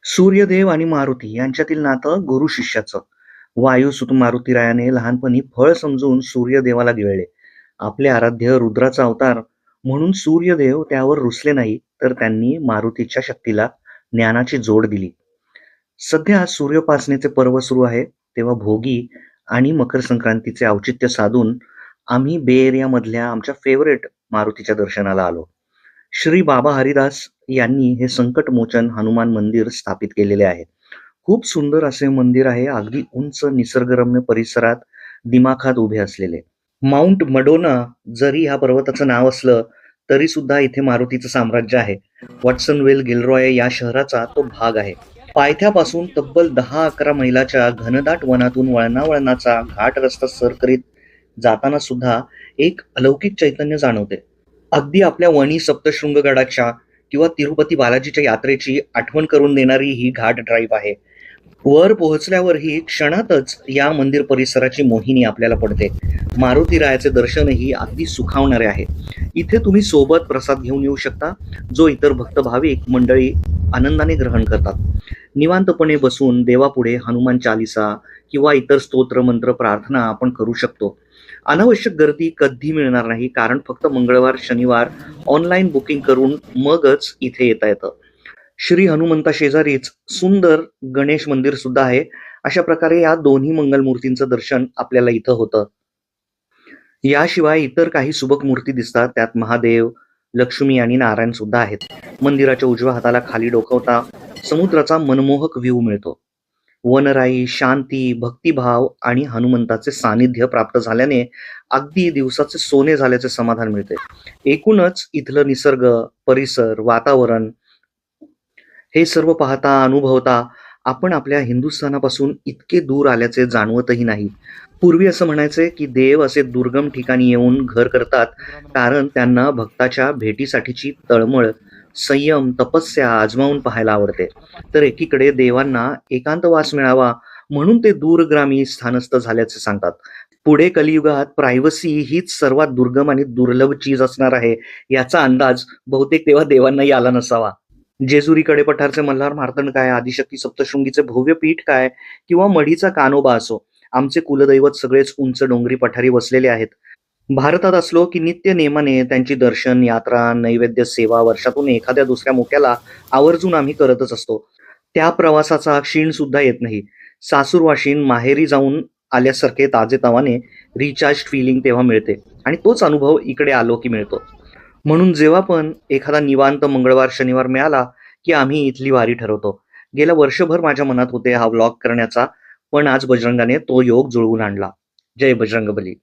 सूर्यदेव आणि मारुती यांच्यातील नातं गुरु शिष्याचं. वायुसुत मारुतीरायाने लहानपणी फळ समजून सूर्यदेवाला गिळले. आपले आराध्य रुद्राचा अवतार म्हणून सूर्यदेव त्यावर रुसले नाही, तर त्यांनी मारुतीच्या शक्तीला ज्ञानाची जोड दिली. सध्या सूर्योपासनेचे पर्व सुरू आहे, तेव्हा भोगी आणि मकर संक्रांतीचे औचित्य साधून आम्ही बे एरियामधल्या आमच्या फेव्हरेट मारुतीच्या दर्शनाला आलो. श्री बाबा हरिदास यांनी हे संकटमोचन हनुमान मंदिर स्थापित केलेले आहे. खूप सुंदर असे मंदिर आहे, अगदी उंच निसर्गरम्य परिसरात दिमाखात उभे असलेले. माउंट मडोना जरी ह्या पर्वताचं नाव असलं, तरी सुद्धा इथे मारुतीचं साम्राज्य आहे. वॉटसनवेल गिलरॉय या शहराचा तो भाग आहे. पायथ्यापासून तब्बल 10-11 मैलाच्या घनदाट वनातून वळणावळणाचा घाट रस्ता सर करीत जाताना सुद्धा एक अलौकिक चैतन्य जाणवते. अगदी आपल्या वणी सप्तशृंगगडाच्या किंवा तिरुपती बालाजीच्या यात्रेची आठवण करून देणारी ही घाट ड्राईव्ह आहे. वर पोहोचल्यावरही क्षणातच या मंदिर परिसराची मोहिनी आपल्याला पडते. मारुतीरायाचे दर्शनही अगदी सुखावणारे आहे. इथे तुम्ही सोबत प्रसाद घेऊन येऊ शकता, जो इतर भक्त भाविक मंडळी आनंदाने ग्रहण करतात. निवांतपणे बसून देवापुढे हनुमान चालिसा किंवा इतर स्तोत्र मंत्र प्रार्थना आपण करू शकतो. अनावश्यक गर्दी कधी मिळणार नाही, कारण फक्त मंगळवार शनिवार ऑनलाईन बुकिंग करून मगच इथे येता येतं. श्री हनुमंता शेजारीच सुंदर गणेश मंदिर सुद्धा आहे. अशा प्रकारे या दोन्ही मंगलमूर्तींचं दर्शन आपल्याला इथं होतं. याशिवाय इतर काही सुबक मूर्ती दिसतात, त्यात महादेव, लक्ष्मी आणि नारायण सुद्धा आहेत. मंदिराच्या उजव्या हाताला खाली डोकावता समुद्राचा मनमोहक व्ह्यू मिळतो. वनराई, शांती, भक्तिभाव आणि हनुमंताचे सानिध्य प्राप्त झाल्याने अगदी दिवसाचे सोने झाल्याचे समाधान मिळते. एकूणच इथलं निसर्ग, परिसर, वातावरण हे सर्व पाहता अनुभवता आपण आपल्या हिंदुस्थानापासून इतके दूर आल्याचे जाणवतही नाही. पूर्वी असं म्हणायचे की देव असे दुर्गम ठिकाणी येऊन घर करतात, कारण त्यांना भक्ताच्या भेटीसाठीची तळमळ, संयम, तपस्या आजमावून पाहायला आवडते. तर एकीकडे देवांना एकांतवास मिळावा म्हणून ते दूरग्रामी स्थानस्थ झाल्याचे सांगतात. पुढे कलियुगात प्रायव्हसी हीच सर्वात दुर्गम आणि दुर्लभ चीज असणार आहे, याचा अंदाज बहुतेक तेव्हा देवांनाही आला नसावा. जेजुरीकडे पठारचे मल्हार मार्तंड काय, आदिशक्ती सप्तशृंगीचे भव्य पीठ काय, किंवा मढीचा कानोबा असो, आमचे कुलदैवत सगळेच उंच डोंगरी पठारी वसलेले आहेत. भारतात असलो की नित्य नेमाने त्यांची दर्शन, यात्रा, नैवेद्य सेवा वर्षातून एखाद्या दुसऱ्या मोक्याला आवर्जून आम्ही करतच असतो. त्या प्रवासाचा क्षीण सुद्धा येत नाही. सासूरवाशीन माहेरी जाऊन आल्यासारखे ताजेतवाने रिचार्ज फिलिंग तेव्हा मिळते, आणि तोच अनुभव इकडे आलो की मिळतो. म्हणून जेव्हा पण एखादा निवांत मंगळवार शनिवार मिळाला की आम्ही इथली वारी ठरवतो. गेल्या वर्षभर माझ्या मनात होते हा व्लॉग करण्याचा, पण आज बजरंगाने तो योग जुळवून आणला. जय बजरंगबली.